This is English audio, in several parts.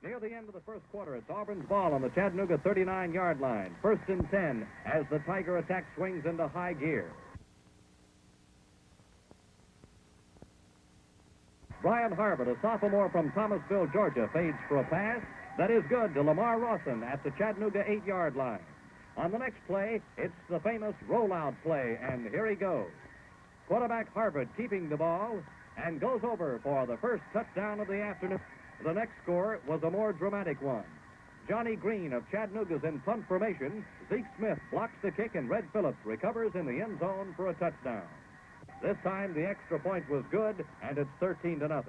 Near the end of the first quarter, it's Auburn's ball on the Chattanooga 39-yard line. 1st and 10 as the Tiger attack swings into high gear. Brian Harvard, a sophomore from Thomasville, Georgia, fades for a pass that is good to Lamar Rawson at the Chattanooga 8-yard line. On the next play, it's the famous rollout play, and here he goes. Quarterback Harvard keeping the ball and goes over for the first touchdown of the afternoon. The next score was a more dramatic one. Johnny Green of Chattanooga's in punt formation. Zeke Smith blocks the kick, and Red Phillips recovers in the end zone for a touchdown. This time, the extra point was good, and it's 13-0.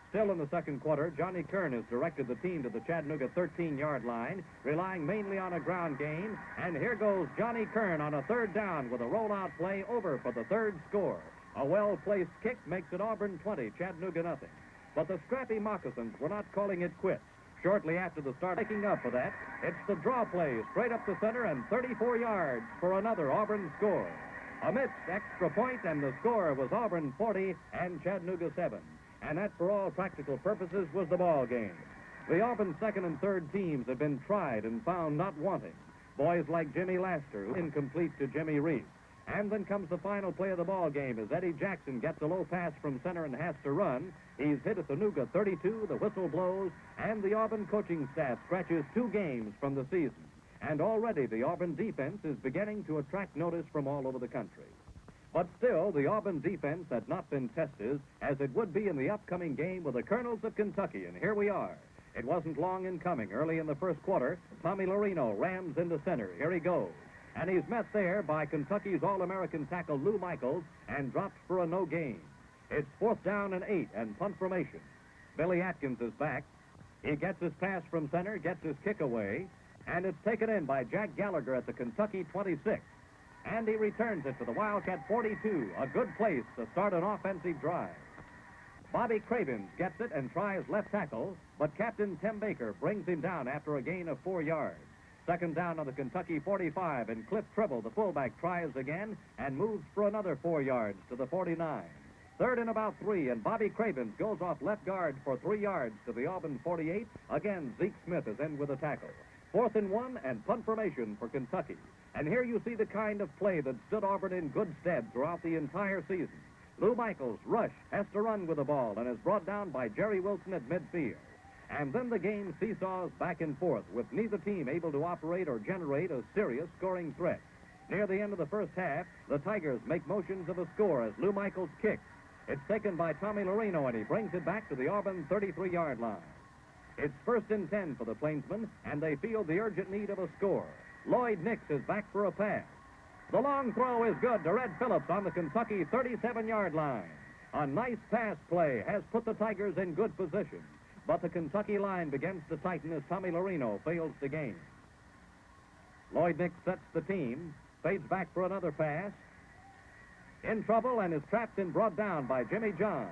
Still in the second quarter, Johnny Kern has directed the team to the Chattanooga 13-yard line, relying mainly on a ground game. And here goes Johnny Kern on a third down with a rollout play over for the third score. A well-placed kick makes it Auburn 20, Chattanooga nothing. But the scrappy Moccasins were not calling it quits. Shortly after the start, making up for that, it's the draw play straight up the center and 34 yards for another Auburn score. A missed extra point, and the score was Auburn 40 and Chattanooga 7. And that, for all practical purposes, was the ball game. The Auburn second and third teams had been tried and found not wanting. Boys like Jimmy Laster, incomplete to Jimmy Reese. And then comes the final play of the ball game as Eddie Jackson gets a low pass from center and has to run. He's hit at the Nooga 32, the whistle blows, and the Auburn coaching staff scratches 2 games from the season. And already the Auburn defense is beginning to attract notice from all over the country. But still, the Auburn defense had not been tested as it would be in the upcoming game with the Colonels of Kentucky, and here we are. It wasn't long in coming. Early in the first quarter, Tommy Larino rams into center. Here he goes. And he's met there by Kentucky's All-American tackle Lou Michaels and dropped for a no gain. It's 4th down and 8 and punt formation. Billy Atkins is back. He gets his pass from center, gets his kick away, and it's taken in by Jack Gallagher at the Kentucky 26. And he returns it to the Wildcat 42, a good place to start an offensive drive. Bobby Cravens gets it and tries left tackle, but Captain Tim Baker brings him down after a gain of 4 yards. 2nd down on the Kentucky 45, and Cliff Tribble, the fullback, tries again and moves for another 4 yards to the 49. 3rd and about 3, and Bobby Cravens goes off left guard for 3 yards to the Auburn 48. Again, Zeke Smith is in with a tackle. 4th and 1, and punt formation for Kentucky. And here you see the kind of play that stood Auburn in good stead throughout the entire season. Lou Michaels, rush, has to run with the ball and is brought down by Jerry Wilson at midfield. And then the game seesaws back and forth, with neither team able to operate or generate a serious scoring threat. Near the end of the first half, the Tigers make motions of a score as Lou Michaels kicks. It's taken by Tommy Larino, and he brings it back to the Auburn 33-yard line. It's 1st and 10 for the Plainsmen, and they feel the urgent need of a score. Lloyd Nix is back for a pass. The long throw is good to Red Phillips on the Kentucky 37-yard line. A nice pass play has put the Tigers in good position. But the Kentucky line begins to tighten as Tommy Larino fails to gain. Lloyd Nix sets the team, fades back for another pass. In trouble and is trapped and brought down by Jimmy John.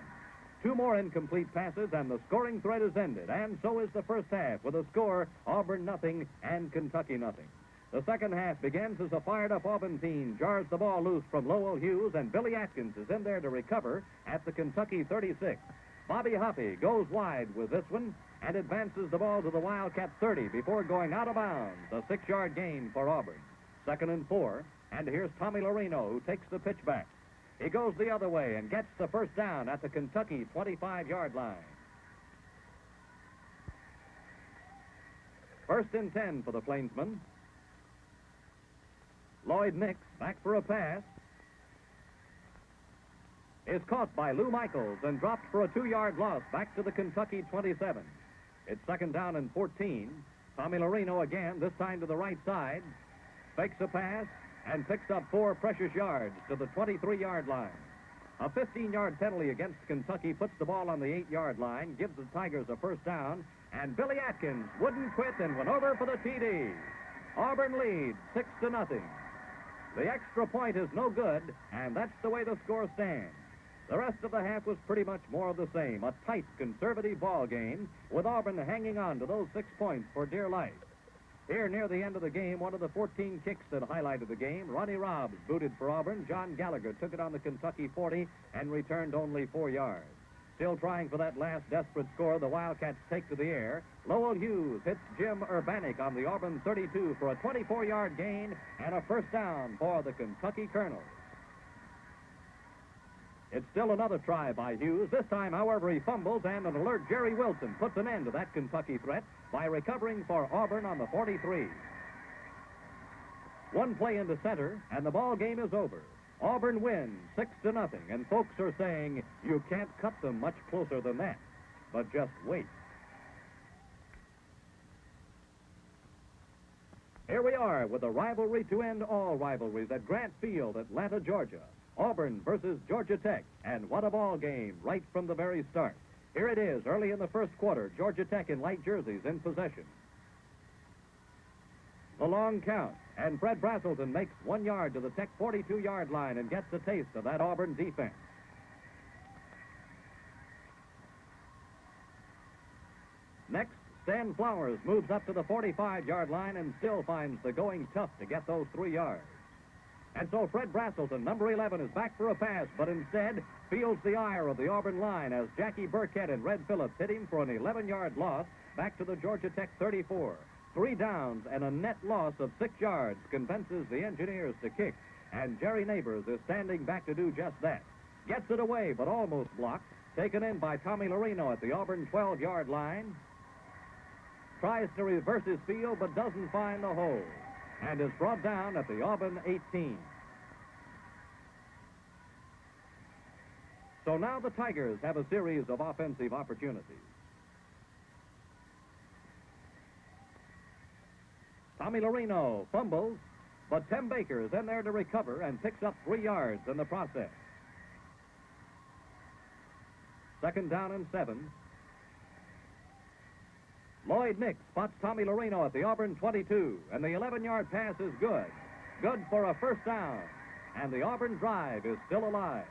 2 more incomplete passes and the scoring threat is ended. And so is the first half with a score, Auburn nothing and Kentucky nothing. The second half begins as a fired-up Auburn team jars the ball loose from Lowell Hughes, and Billy Atkins is in there to recover at the Kentucky 36. Bobby Hoppy goes wide with this one and advances the ball to the Wildcat 30 before going out of bounds. A 6-yard gain for Auburn. 2nd and 4, and here's Tommy Larino, who takes the pitch back. He goes the other way and gets the first down at the Kentucky 25-yard line. 1st and 10 for the Plainsmen. Lloyd Nix back for a pass. Is caught by Lou Michaels and dropped for a 2-yard loss back to the Kentucky 27. It's 2nd down and 14. Tommy Larino again, this time to the right side. Fakes a pass and picks up 4 precious yards to the 23-yard line. A 15-yard penalty against Kentucky puts the ball on the 8-yard line, gives the Tigers a first down, and Billy Atkins wouldn't quit and went over for the TD. Auburn leads 6-0. The extra point is no good, and that's the way the score stands. The rest of the half was pretty much more of the same, a tight, conservative ball game, with Auburn hanging on to those 6 points for dear life. Here, near the end of the game, one of the 14 kicks that highlighted the game, Ronnie Robbs booted for Auburn. John Gallagher took it on the Kentucky 40 and returned only 4 yards. Still trying for that last desperate score, the Wildcats take to the air. Lowell Hughes hits Jim Urbanik on the Auburn 32 for a 24-yard gain and a first down for the Kentucky Colonels. It's still another try by Hughes. This time, however, he fumbles, and an alert Jerry Wilson puts an end to that Kentucky threat by recovering for Auburn on the 43. One play into center, and the ball game is over. Auburn wins 6-0, and folks are saying you can't cut them much closer than that. But just wait. Here we are with a rivalry to end all rivalries at Grant Field, Atlanta, Georgia. Auburn versus Georgia Tech, and what a ball game right from the very start. Here it is, early in the first quarter, Georgia Tech in light jerseys in possession. The long count, and Fred Brazelton makes 1 yard to the Tech 42-yard line and gets a taste of that Auburn defense. Next, Stan Flowers moves up to the 45-yard line and still finds the going tough to get those 3 yards. And so Fred Brazelton, number 11, is back for a pass, but instead feels the ire of the Auburn line as Jackie Burkett and Red Phillips hit him for an 11-yard loss back to the Georgia Tech 34. 3 downs and a net loss of 6 yards convinces the Engineers to kick, and Jerry Neighbors is standing back to do just that. Gets it away, but almost blocked. Taken in by Tommy Larino at the Auburn 12-yard line. Tries to reverse his field, but doesn't find the hole, and is brought down at the Auburn 18. So now the Tigers have a series of offensive opportunities. Tommy Larino fumbles, but Tim Baker is in there to recover and picks up 3 yards in the process. 2nd down and 7. Lloyd Nix spots Tommy Larino at the Auburn 22, and the 11-yard pass is good. Good for a first down, and the Auburn drive is still alive.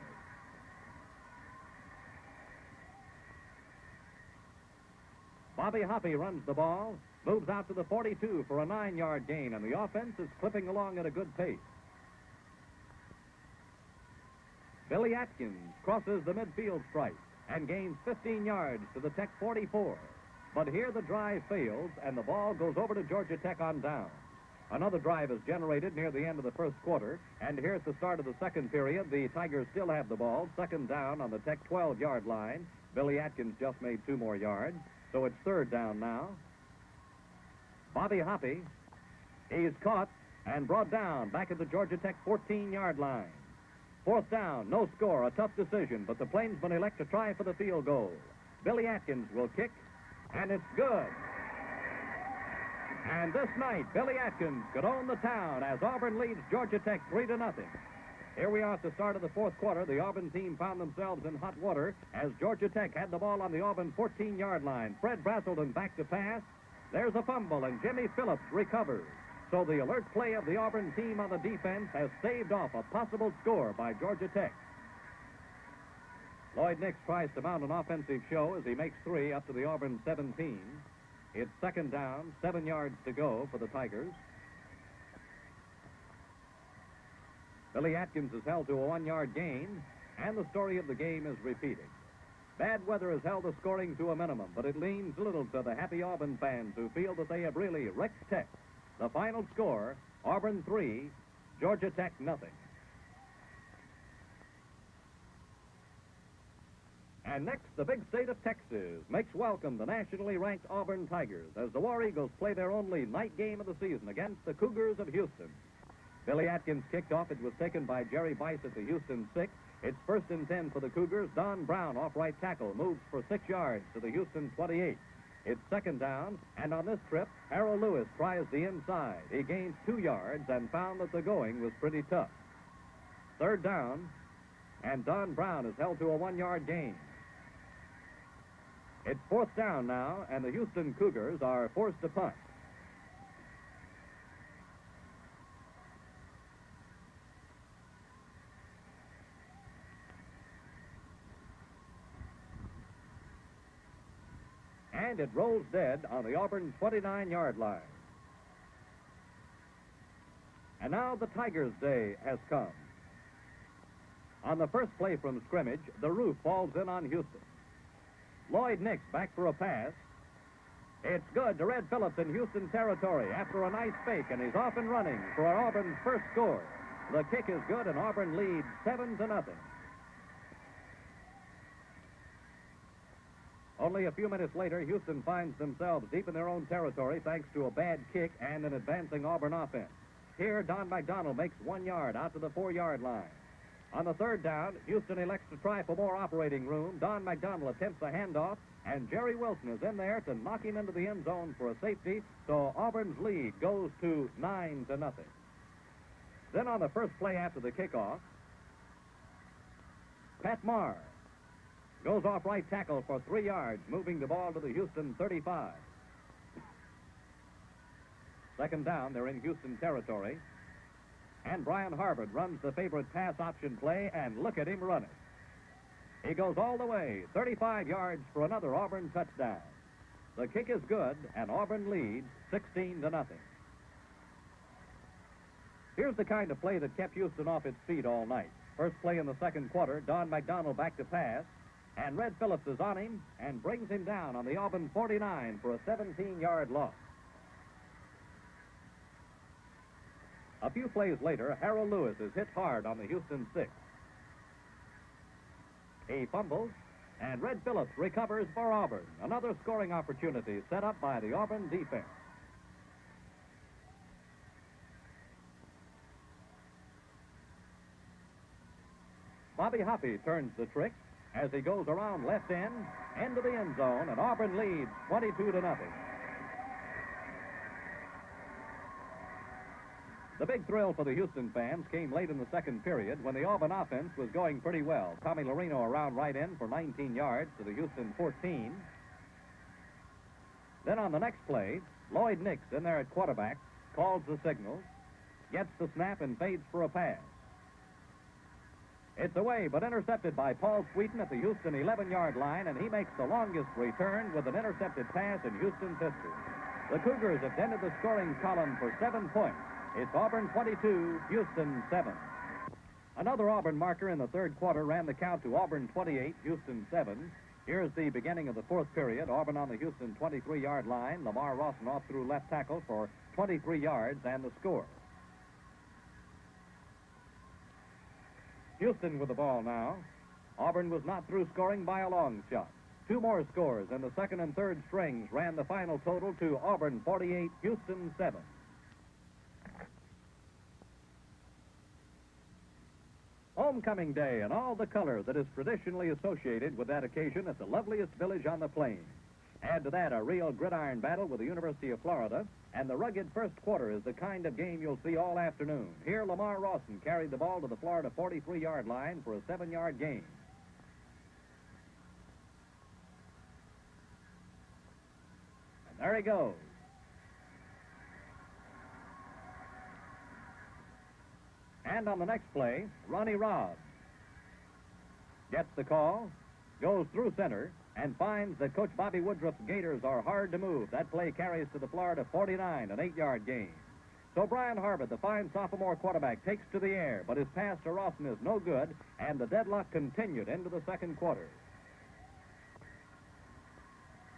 Bobby Hoppe runs the ball, moves out to the 42 for a 9-yard gain, and the offense is clipping along at a good pace. Billy Atkins crosses the midfield stripe and gains 15 yards to the Tech 44. But here the drive fails, and the ball goes over to Georgia Tech on down. Another drive is generated near the end of the first quarter, and here at the start of the second period, the Tigers still have the ball, 2nd down on the Tech 12-yard line. Billy Atkins just made 2 more yards, so it's 3rd down now. Bobby Hoppe, he's caught and brought down back at the Georgia Tech 14-yard line. 4th down, no score, a tough decision, but the Plainsmen elect to try for the field goal. Billy Atkins will kick, and it's good. And this night, Billy Atkins could own the town as Auburn leads Georgia Tech 3-0. Here we are at the start of the fourth quarter. The Auburn team found themselves in hot water as Georgia Tech had the ball on the Auburn 14-yard line. Fred Brazelton back to pass. There's a fumble, and Jimmy Phillips recovers. So the alert play of the Auburn team on the defense has staved off a possible score by Georgia Tech. Lloyd Nix tries to mount an offensive show as he makes 3 up to the Auburn 17. It's 2nd down, 7 yards to go for the Tigers. Billy Atkins is held to a 1-yard gain, and the story of the game is repeated. Bad weather has held the scoring to a minimum, but it leans little to the happy Auburn fans who feel that they have really wrecked Tech. The final score, Auburn 3, Georgia Tech nothing. And next, the big state of Texas makes welcome the nationally ranked Auburn Tigers as the War Eagles play their only night game of the season against the Cougars of Houston. Billy Atkins kicked off. It was taken by Jerry Bice at the Houston 6. It's 1st and 10 for the Cougars. Don Brown, off right tackle, moves for 6 yards to the Houston 28. It's 2nd down, and on this trip, Harold Lewis tries the inside. He gains 2 yards and found that the going was pretty tough. 3rd down, and Don Brown is held to a 1-yard gain. It's 4th down now, and the Houston Cougars are forced to punt. And it rolls dead on the Auburn 29-yard line. And now the Tigers' day has come. On the first play from scrimmage, the roof falls in on Houston. Lloyd Nix back for a pass. It's good to Red Phillips in Houston territory after a nice fake, and he's off and running for Auburn's first score. The kick is good, and Auburn leads 7-0. Only a few minutes later, Houston finds themselves deep in their own territory thanks to a bad kick and an advancing Auburn offense. Here, Don McDonald makes 1 yard out to the 4-yard line. On the third down, Houston elects to try for more operating room. Don McDonald attempts a handoff, and Jerry Wilson is in there to knock him into the end zone for a safety, so Auburn's lead goes to 9-0. Then on the first play after the kickoff, Pat Marr goes off right tackle for 3 yards, moving the ball to the Houston 35. Second down, they're in Houston territory. And Brian Harvard runs the favorite pass option play, and look at him run it. He goes all the way, 35 yards for another Auburn touchdown. The kick is good, and Auburn leads 16-0. Here's the kind of play that kept Houston off its feet all night. First play in the second quarter, Don McDonald back to pass, and Red Phillips is on him and brings him down on the Auburn 49 for a 17-yard loss. A few plays later, Harold Lewis is hit hard on the Houston 6. He fumbles, and Red Phillips recovers for Auburn. Another scoring opportunity set up by the Auburn defense. Bobby Hoppe turns the trick as he goes around left end into the end zone, and Auburn leads 22-0. The big thrill for the Houston fans came late in the second period when the Auburn offense was going pretty well. Tommy Larino around right end for 19 yards to the Houston 14. Then on the next play, Lloyd Nix in there at quarterback calls the signals, gets the snap, and fades for a pass. It's away, but intercepted by Paul Sweeten at the Houston 11-yard line, and he makes the longest return with an intercepted pass in Houston's history. The Cougars have ended the scoring column for 7 points. It's Auburn 22, Houston 7. Another Auburn marker in the third quarter ran the count to Auburn 28, Houston 7. Here's the beginning of the fourth period. Auburn on the Houston 23-yard line. Lamar Rawson off through left tackle for 23 yards and the score. Houston with the ball now. Auburn was not through scoring by a long shot. 2 more scores, and the second and third strings ran the final total to Auburn 48, Houston 7. Homecoming Day and all the color that is traditionally associated with that occasion at the loveliest village on the plains. Add to that a real gridiron battle with the University of Florida, and the rugged first quarter is the kind of game you'll see all afternoon. Here, Lamar Rawson carried the ball to the Florida 43-yard line for a 7-yard gain. And there he goes. And on the next play, Ronnie Robb gets the call, goes through center, and finds that Coach Bobby Woodruff's Gators are hard to move. That play carries to the Florida 49, an 8-yard gain. So Brian Harvard, the fine sophomore quarterback, takes to the air, but his pass to Rawson is no good, and the deadlock continued into the second quarter.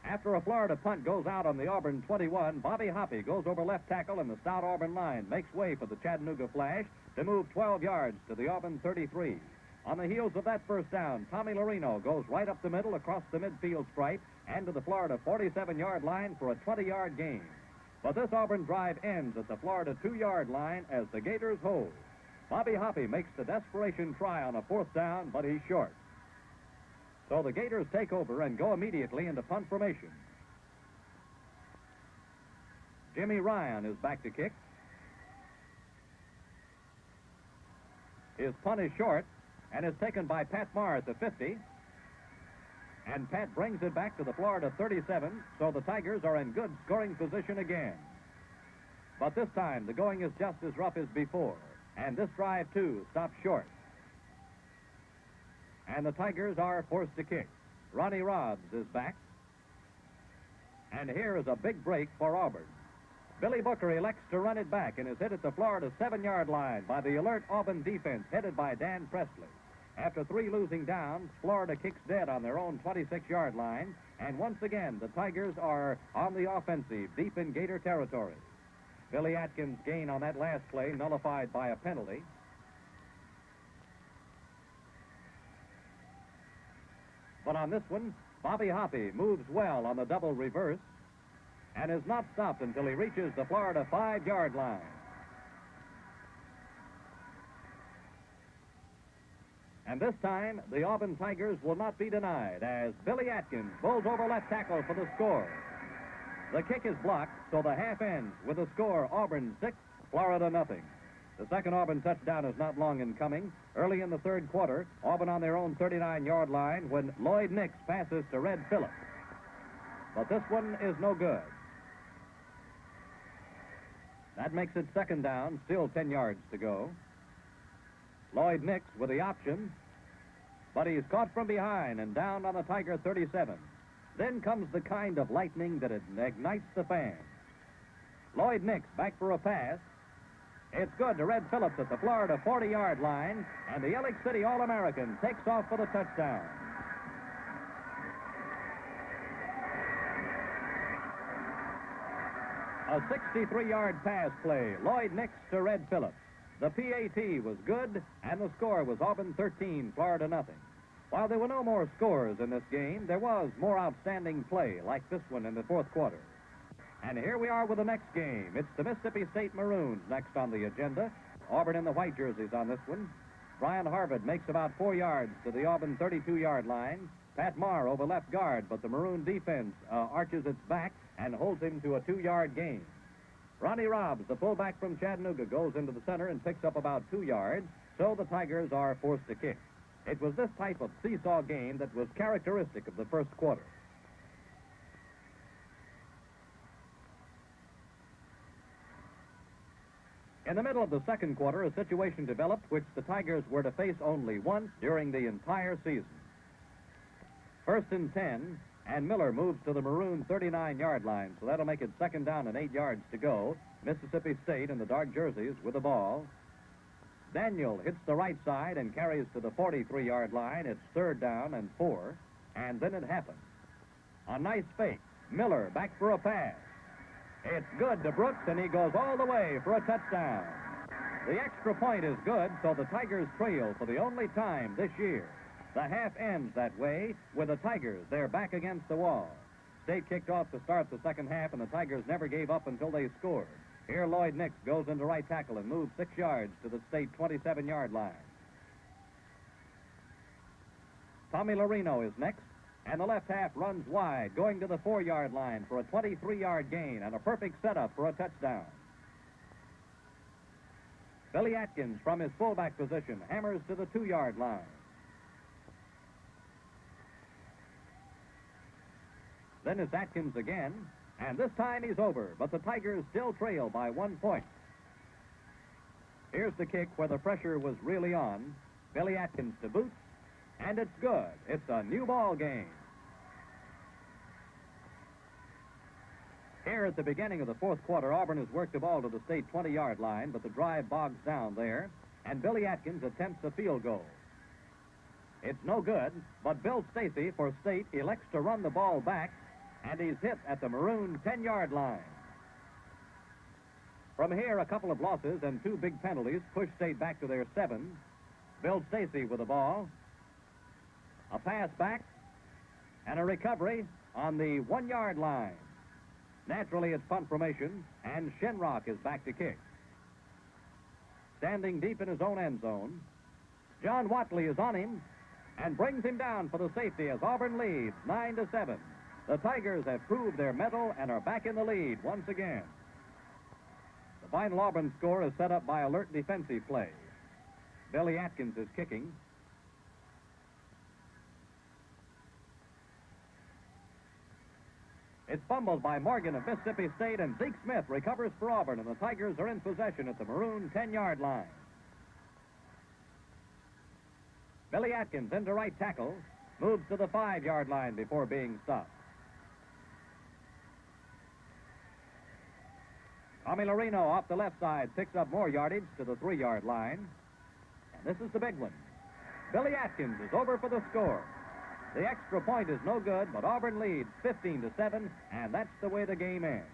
After a Florida punt goes out on the Auburn 21, Bobby Hoppe goes over left tackle, and the stout Auburn line makes way for the Chattanooga Flash to move 12 yards to the Auburn 33. On the heels of that first down, Tommy Larino goes right up the middle across the midfield stripe and to the Florida 47-yard line for a 20-yard gain. But this Auburn drive ends at the Florida 2-yard line as the Gators hold. Bobby Hoppe makes the desperation try on a fourth down, but he's short. So the Gators take over and go immediately into punt formation. Jimmy Ryan is back to kick. His punt is short and is taken by Pat Marr at the 50. And Pat brings it back to the Florida 37, so the Tigers are in good scoring position again. But this time, the going is just as rough as before, and this drive, too, stops short. And the Tigers are forced to kick. Ronnie Robbs is back. And here is a big break for Auburn. Billy Booker elects to run it back and is hit at the Florida 7-yard line by the alert Auburn defense headed by Dan Presley. After 3 losing downs, Florida kicks dead on their own 26-yard line, and once again, the Tigers are on the offensive, deep in Gator territory. Billy Atkins' gain on that last play nullified by a penalty. But on this one, Bobby Hoppe moves well on the double reverse and is not stopped until he reaches the Florida 5-yard line. And this time, the Auburn Tigers will not be denied as Billy Atkins bowls over left tackle for the score. The kick is blocked, so the half ends with the score Auburn 6, Florida nothing. The second Auburn touchdown is not long in coming. Early in the third quarter, Auburn on their own 39-yard line when Lloyd Nix passes to Red Phillips. But this one is no good. That makes it second down, still 10 yards to go. Lloyd Nix with the option, but he's caught from behind and down on the Tiger 37. Then comes the kind of lightning that ignites the fan. Lloyd Nix back for a pass. It's good to Red Phillips at the Florida 40-yard line, and the Ellick City All-American takes off for the touchdown. A 63-yard pass play, Lloyd Nix to Red Phillips. The PAT was good, and the score was Auburn 13, Florida nothing. While there were no more scores in this game, there was more outstanding play, like this one in the fourth quarter. And here we are with the next game. It's the Mississippi State Maroons next on the agenda. Auburn in the white jerseys on this one. Brian Harvard makes about 4 yards to the Auburn 32-yard line. Pat Marr over left guard, but the Maroon defense arches its back and holds him to a 2-yard gain. Ronnie Robbs, the fullback from Chattanooga, goes into the center and picks up about 2 yards, so the Tigers are forced to kick. It was this type of seesaw game that was characteristic of the first quarter. In the middle of the second quarter, a situation developed which the Tigers were to face only once during the entire season. First and 10, and Miller moves to the Maroon 39-yard line, so that'll make it second down and 8 yards to go. Mississippi State in the dark jerseys with the ball. Daniel hits the right side and carries to the 43-yard line. It's third down and 4, and then it happens. A nice fake. Miller back for a pass. It's good to Brooks, and he goes all the way for a touchdown. The extra point is good, so the Tigers trail for the only time this year. The half ends that way with the Tigers. They're back against the wall. State kicked off to start the second half, and the Tigers never gave up until they scored. Here, Lloyd Nix goes into right tackle and moves 6 yards to the State 27-yard line. Tommy Larino is next, and the left half runs wide, going to the 4-yard line for a 23-yard gain and a perfect setup for a touchdown. Billy Atkins, from his fullback position, hammers to the 2-yard line. Then it's Atkins again, and this time he's over, but the Tigers still trail by 1 point. Here's the kick where the pressure was really on. Billy Atkins to boot, and it's good. It's a new ball game. Here at the beginning of the fourth quarter, Auburn has worked the ball to the State 20-yard line, but the drive bogs down there, and Billy Atkins attempts a field goal. It's no good, but Bill Stacy for State elects to run the ball back, and he's hit at the Maroon 10-yard line. From here, a couple of losses and 2 big penalties push State back to their 7. Bill Stacy with the ball. A pass back, and a recovery on the 1-yard line. Naturally, it's punt formation, and Shenrock is back to kick. Standing deep in his own end zone, John Watley is on him and brings him down for the safety as Auburn leads 9-7. The Tigers have proved their mettle and are back in the lead once again. The final Auburn score is set up by alert defensive play. Billy Atkins is kicking. It's fumbled by Morgan of Mississippi State, and Zeke Smith recovers for Auburn, and the Tigers are in possession at the Maroon 10-yard line. Billy Atkins into right tackle, moves to the 5-yard line before being stopped. Tommy Larino off the left side picks up more yardage to the 3-yard line. And this is the big one. Billy Atkins is over for the score. The extra point is no good, but Auburn leads 15-7, and that's the way the game ends.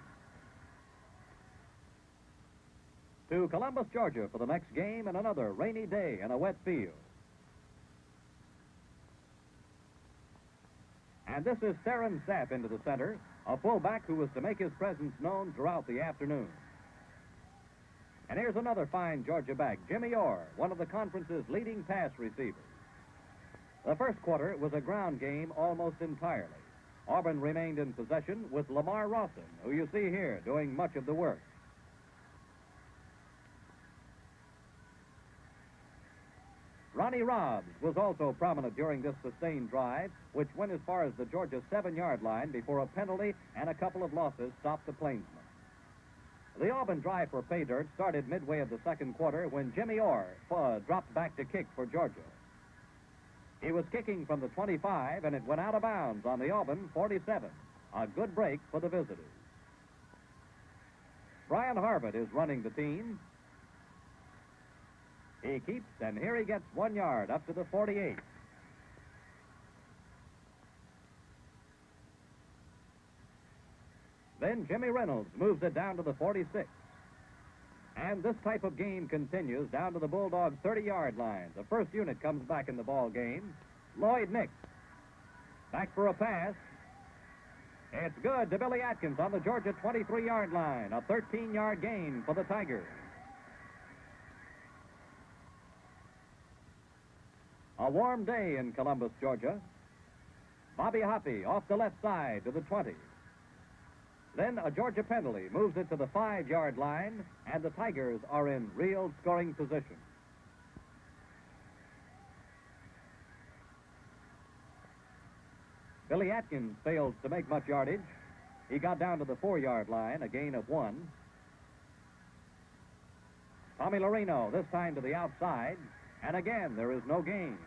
To Columbus, Georgia for the next game and another rainy day and a wet field. And this is Theron Sapp into the center, a fullback who was to make his presence known throughout the afternoon. And here's another fine Georgia back, Jimmy Orr, one of the conference's leading pass receivers. The first quarter was a ground game almost entirely. Auburn remained in possession with Lamar Rawson, who you see here doing much of the work. Ronnie Robbs was also prominent during this sustained drive, which went as far as the Georgia 7-yard line before a penalty and a couple of losses stopped the Plainsmen. The Auburn drive for pay dirt started midway of the second quarter when Jimmy Orr dropped back to kick for Georgia. He was kicking from the 25, and it went out of bounds on the Auburn 47. A good break for the visitors. Brian Harvard is running the team. He keeps, and here he gets 1 yard up to the 48. Then Jimmy Reynolds moves it down to the 46. And this type of game continues down to the Bulldogs' 30-yard line. The first unit comes back in the ball game. Lloyd Nix back for a pass. It's good to Billy Atkins on the Georgia 23-yard line. A 13-yard gain for the Tigers. A warm day in Columbus, Georgia. Bobby Hoppy off the left side to the 20. Then a Georgia penalty moves it to the 5-yard line, and the Tigers are in real scoring position. Billy Atkins fails to make much yardage. He got down to the 4-yard line, a gain of 1. Tommy Lorino, this time to the outside, and again there is no gain.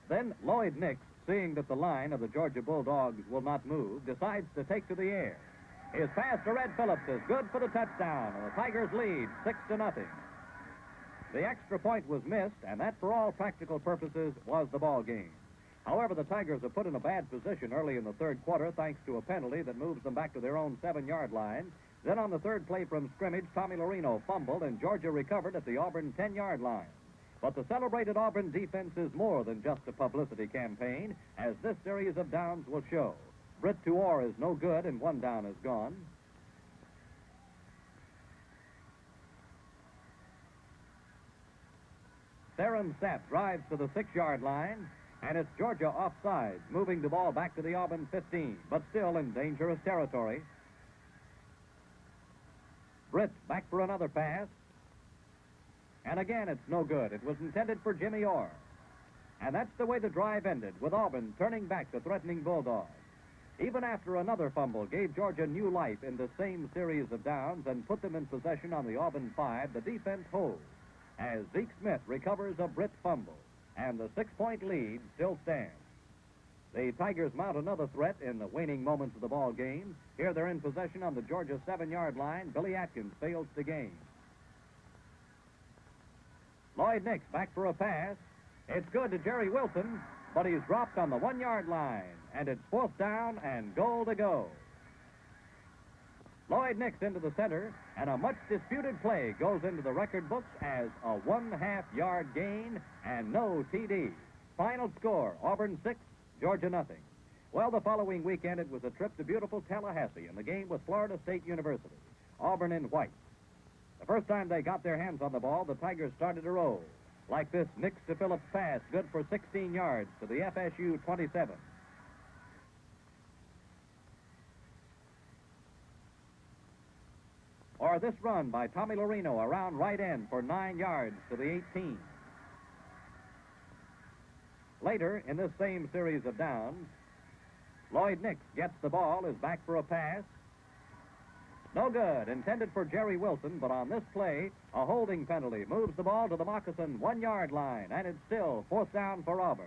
Then Lloyd Nix, seeing that the line of the Georgia Bulldogs will not move, decides to take to the air. His pass to Red Phillips is good for the touchdown, and the Tigers lead 6-0. The extra point was missed, and that, for all practical purposes, was the ball game. However, the Tigers are put in a bad position early in the third quarter thanks to a penalty that moves them back to their own 7-yard line. Then on the third play from scrimmage, Tommy Lorino fumbled, and Georgia recovered at the Auburn 10-yard line. But the celebrated Auburn defense is more than just a publicity campaign, as this series of downs will show. Britt Tuor is no good, and 1 down is gone. Theron Sapp drives to the 6-yard line, and it's Georgia offside, moving the ball back to the Auburn 15, but still in dangerous territory. Britt back for another pass. And again, it's no good. It was intended for Jimmy Orr. And that's the way the drive ended, with Auburn turning back the threatening Bulldogs. Even after another fumble gave Georgia new life in the same series of downs and put them in possession on the Auburn 5, the defense holds as Zeke Smith recovers a Britt fumble, and the 6-point lead still stands. The Tigers mount another threat in the waning moments of the ball game. Here they're in possession on the Georgia 7-yard line. Billy Atkins fails to gain. Lloyd Nix back for a pass. It's good to Jerry Wilson, but he's dropped on the 1-yard line, and it's 4th down and goal to go. Lloyd Nix into the center, and a much-disputed play goes into the record books as a 1/2-yard gain and no TD. Final score, Auburn 6, Georgia nothing. Well, the following weekend it was a trip to beautiful Tallahassee, and the game was Florida State University. Auburn in white. The first time they got their hands on the ball, the Tigers started to roll. Like this Nix to Phillips pass, good for 16 yards to the FSU 27. Or this run by Tommy Lorino around right end for 9 yards to the 18. Later, in this same series of downs, Lloyd Nix gets the ball, is back for a pass. No good, intended for Jerry Wilson, but on this play, a holding penalty moves the ball to the Moccasin 1-yard line, and it's still 4th down for Auburn.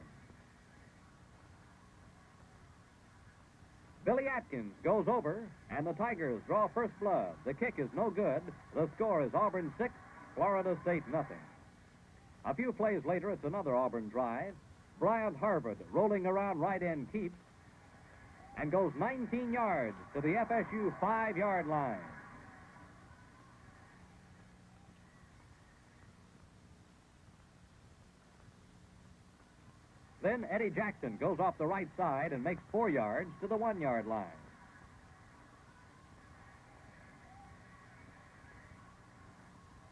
Billy Atkins goes over, and the Tigers draw first blood. The kick is no good. The score is Auburn 6, Florida State nothing. A few plays later, it's another Auburn drive. Bryant Harvard rolling around right end keeps and goes 19 yards to the FSU 5-yard line. Then Eddie Jackson goes off the right side and makes 4 yards to the 1-yard line.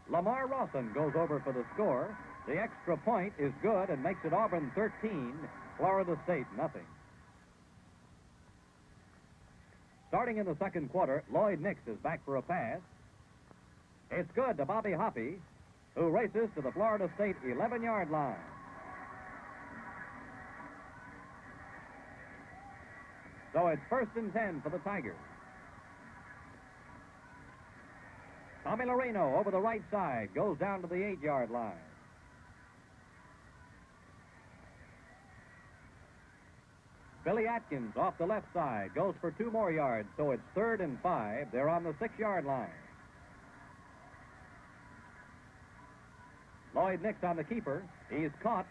Lamar Rawson goes over for the score. The extra point is good and makes it Auburn 13, Florida State nothing. Starting in the second quarter, Lloyd Nix is back for a pass. It's good to Bobby Hoppy, who races to the Florida State 11-yard line. So it's 1st and 10 for the Tigers. Tommy Larino over the right side goes down to the 8-yard line. Billy Atkins off the left side goes for 2 more yards, so it's 3rd and 5. They're on the 6-yard line. Lloyd Nix on the keeper. He's caught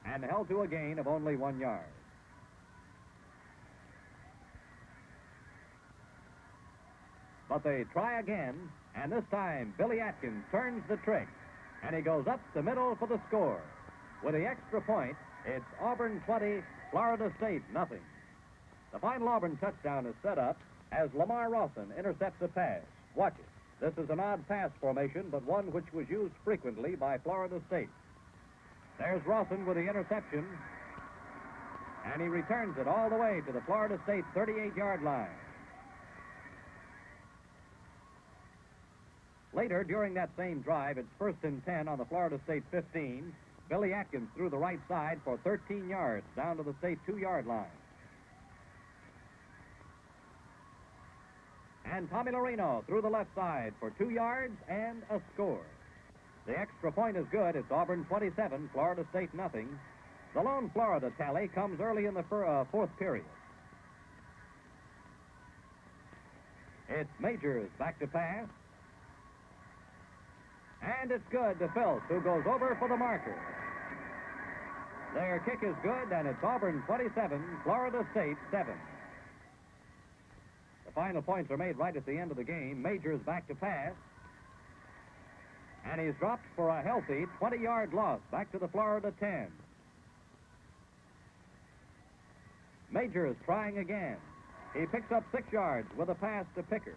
and held to a gain of only 1 yard. But they try again, and this time Billy Atkins turns the trick, and he goes up the middle for the score. With the extra point, it's Auburn 20, Florida State nothing. The final Auburn touchdown is set up as Lamar Rawson intercepts a pass. Watch it. This is an odd pass formation, but one which was used frequently by Florida State. There's Rawson with the interception, and he returns it all the way to the Florida State 38-yard line. Later, during that same drive, it's 1st and 10 on the Florida State 15. Billy Atkins through the right side for 13 yards down to the State 2-yard line. And Tommy Larino through the left side for 2 yards and a score. The extra point is good. It's Auburn 27, Florida State nothing. The lone Florida tally comes early in the 4th period. It's Majors back to pass. And it's good to Phelps, who goes over for the marker. Their kick is good, and it's Auburn 27, Florida State 7. The final points are made right at the end of the game. Majors back to pass. And he's dropped for a healthy 20-yard loss back to the Florida 10. Majors trying again. He picks up 6 yards with a pass to Picker.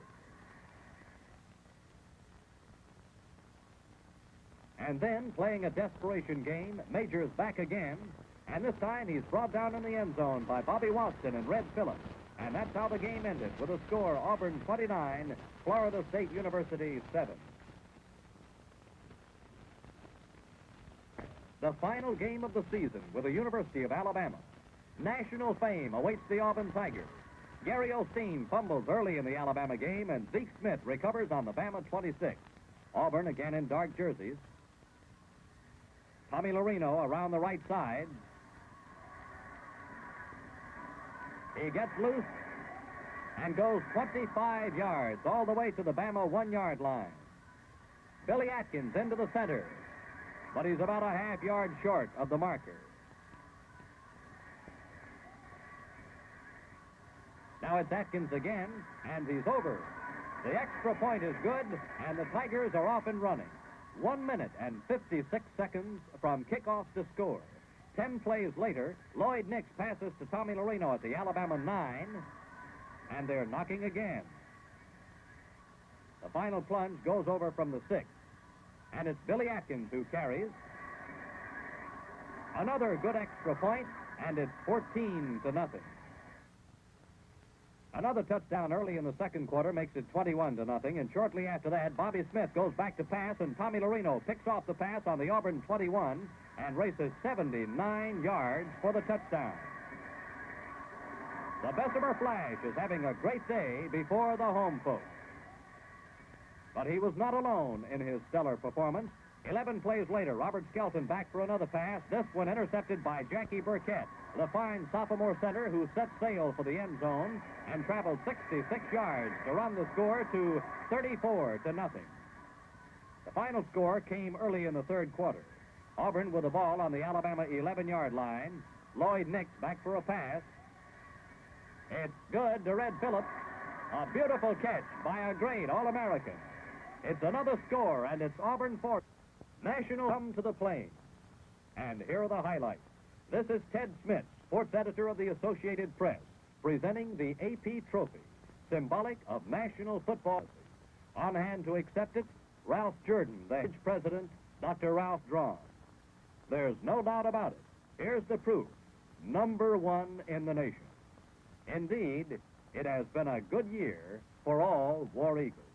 And then, playing a desperation game, Majors back again, and this time he's brought down in the end zone by Bobby Watson and Red Phillips. And that's how the game ended, with a score Auburn 29, Florida State University 7. The final game of the season with the University of Alabama. National fame awaits the Auburn Tigers. Gary Osteen fumbles early in the Alabama game, and Zeke Smith recovers on the Bama 26. Auburn again in dark jerseys. Tommy Larino around the right side. He gets loose and goes 25 yards all the way to the Bama 1-yard line. Billy Atkins into the center, but he's about a half-yard short of the marker. Now it's Atkins again, and he's over. The extra point is good, and the Tigers are off and running. 1 minute and 56 seconds from kickoff to score. 10 plays later, Lloyd Nix passes to Tommy Larino at the Alabama 9, and they're knocking again. The final plunge goes over from the 6, and it's Billy Atkins who carries. Another good extra point, and it's 14-0. Another touchdown early in the second quarter makes it 21-0, and shortly after that, Bobby Smith goes back to pass, and Tommy Larino picks off the pass on the Auburn 21 and races 79 yards for the touchdown. The Bessemer Flash is having a great day before the home folks. But he was not alone in his stellar performance. 11 plays later, Robert Skelton back for another pass, this one intercepted by Jackie Burkett, the fine sophomore center who set sail for the end zone and traveled 66 yards to run the score to 34-0. The final score came early in the third quarter. Auburn with the ball on the Alabama 11-yard line. Lloyd Nix back for a pass. It's good to Red Phillips. A beautiful catch by a great All-American. It's another score, and it's Auburn 4. National come to the Plains. And here are the highlights. This is Ted Smith, sports editor of the Associated Press, presenting the AP Trophy, symbolic of national football. On hand to accept it, Ralph Jordan, the president, Dr. Ralph Drawn. There's no doubt about it. Here's the proof. #1 in the nation. Indeed, it has been a good year for all War Eagles.